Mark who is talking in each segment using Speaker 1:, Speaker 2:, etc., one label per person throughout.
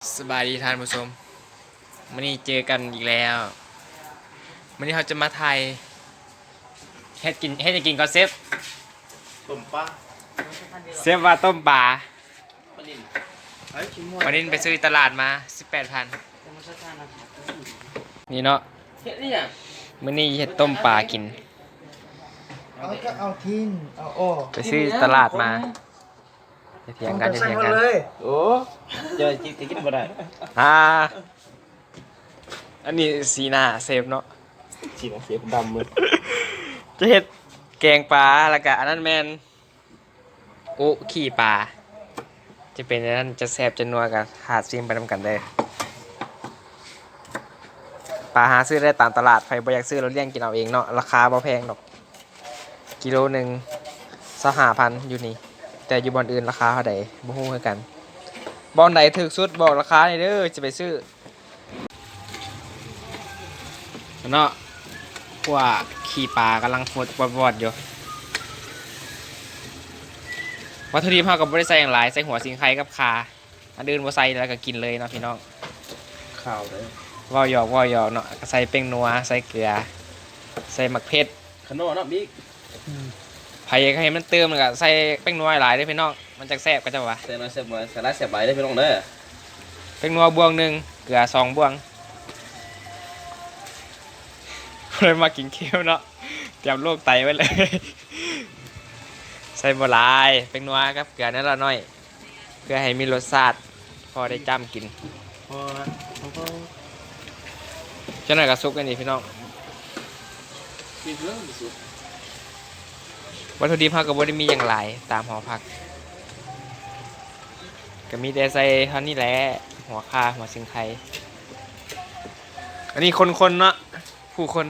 Speaker 1: สบายดีท่านผู้ชมวันนี้เจอกันอีกแล้ววันนี้เราจะมาไทยเฮ็ดจะกินก่อนเซฟ
Speaker 2: ต้มปลา
Speaker 1: เซฟว่าต้มปลา
Speaker 2: ปลานิ่ม
Speaker 1: วันนี้ไปซื้อตลาดมา 18,000นี่เนาะ
Speaker 2: เฮ็ดนี่อ่ะ
Speaker 1: มื้อนี้เฮ็ดต้มปลากิน
Speaker 3: ก็เอาทิ้งเอาออก
Speaker 1: ไปซื้อตลาดมาเถียงกันเถียงกัน
Speaker 2: โอ้จะกินบ่ได้
Speaker 1: อันนี้สีหน้าเซฟเนาะ
Speaker 2: สีเสียดำมือ
Speaker 1: จะเฮ็ดแกงปลาแล้วก็อันนั้นแม่นอุขี้ปลาจะเป็นอันนั้นจะแซ่บจะนัวกันหาซิมไปนำกันเด้อปลาหาซื้อได้ตามตลาดใครบ่อยากซื้อเราเลี้ยงกินเอาเองเนาะราคาบ่แพงดอกกิโลนึง25,000อยู่นี่แต่อยู่บ่อนอื่นราคาเท่าใดบ่ฮู้คือกันบ่อนใดถูกสุดบอกราคาหน่อยเด้อจะไปซื้อเนาะพวกขี้ปลากำลังฟดวอดๆอยู่วัตถุดิบเราก็บ่ได้ใส่อย่างหลายใส่หัวสิงไคกับคาอันอื่นบ่ใส่แล้วก็กินเลยเนาะพี่น้อง
Speaker 2: ข้าวเลย
Speaker 1: ว่าวหยอกเนาะก็ใส่เป้งนัวใส่เกลือใส่หมักเผ็ด
Speaker 2: ขนมเนาะบิ๊ก
Speaker 1: ไผให้มันเติมแล้วก็ใส่เป้งนัวหลายเด้อพี่น้องมันจักแซ่บก็จะว่า
Speaker 2: ใส่น้อยเสียบน้อยใส่หลายเสียบหลายได้พี่น้องเด้อ
Speaker 1: เป้งนัวบวงนึงเกลือ2บวงเลยมากินเคี้ยวเนาะเตรียมโรคไตไว้เลยใส่บ่หลายเป้งนัวครับเกลือนั่นละน้อยเพื่อให้มีรสชาติพอได้จ้ำกิน
Speaker 2: พอ
Speaker 1: จังหน่อยก็ซุกกันนี่พี่น้อง
Speaker 2: กินเรื่องสุด
Speaker 1: วัตถุดิบเราก็บ่ได้มีอย่างหลายตามหอพักก็มีแต่ใส่เท่านี้แหละหัวข่าหัวสิงไคอันนี้คนเนาะผู้คน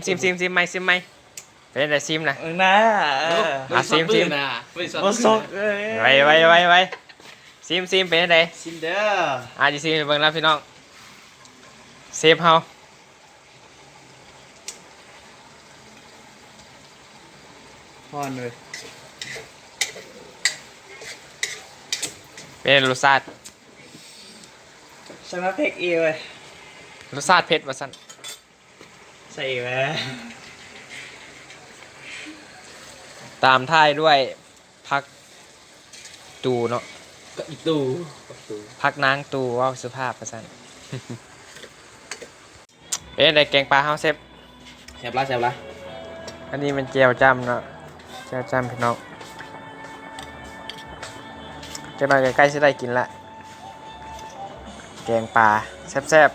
Speaker 1: ซิมไหมเป็นอะไรซิมนะ
Speaker 3: นะ
Speaker 1: ซิม
Speaker 2: นะ
Speaker 3: โอ้ซก
Speaker 1: ไว้ซิมเป็นอะไร
Speaker 2: ซิมเด้อ
Speaker 1: จะซิมเบิ่งแล้วพี่น้องเซฟเฮา
Speaker 3: พอนเลย
Speaker 1: เป็นรสชาติ
Speaker 3: ใส่มาเพกอีเลย
Speaker 1: รสชาติเผ็ดว่าซั่น
Speaker 3: ใส่แหว
Speaker 1: ตามท้ายด้วยผักตูเนาะ
Speaker 2: ก็อีตู
Speaker 1: ผักนางตูว้าวสุภาพว่าซั่นเป็นอะไรแกงปลาเฮาเซฟ
Speaker 2: แซ่บละ
Speaker 1: อันนี้มันแจ่วจ้ำเนาะแจ่วจ้ำพี่น้องจะมาใกล้ๆจะได้กินละแกงปลาแซ่บ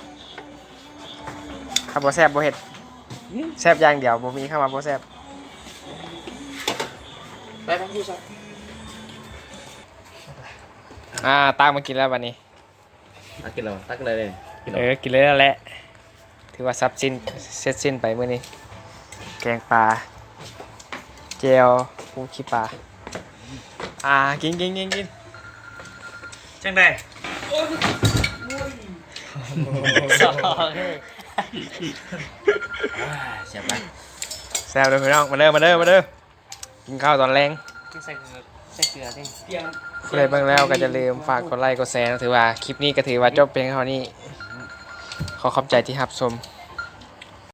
Speaker 1: ๆข้าวบ่แซ่บบ่เห็ดแซ่บอย่างเดียวบ่มีข้าวมาบ่แซ่บ
Speaker 2: ไปพูดซะ
Speaker 1: ตามมากินแล้ววันนี้
Speaker 2: กินแล้วตักเลย
Speaker 1: กินเลยแล้วแหละถือว่าซับสิ้นเสร็จสิ้นไปมื้อนี้แกงปลาแจ่วปูขี้ปลากิน
Speaker 3: จังได้
Speaker 2: แซ่บละ
Speaker 1: แซ่บเลยพี่น้องมาเด้อกินข้าวตอนแรง
Speaker 3: ใส่เกลือดิ
Speaker 1: ใครบ้างแล้วก็จะลืมฝากกดไลค์กดแชร์ถือว่าคลิปนี้ก็ถือว่าจบเพียงเท่านี้ขอขอบใจที่รับชม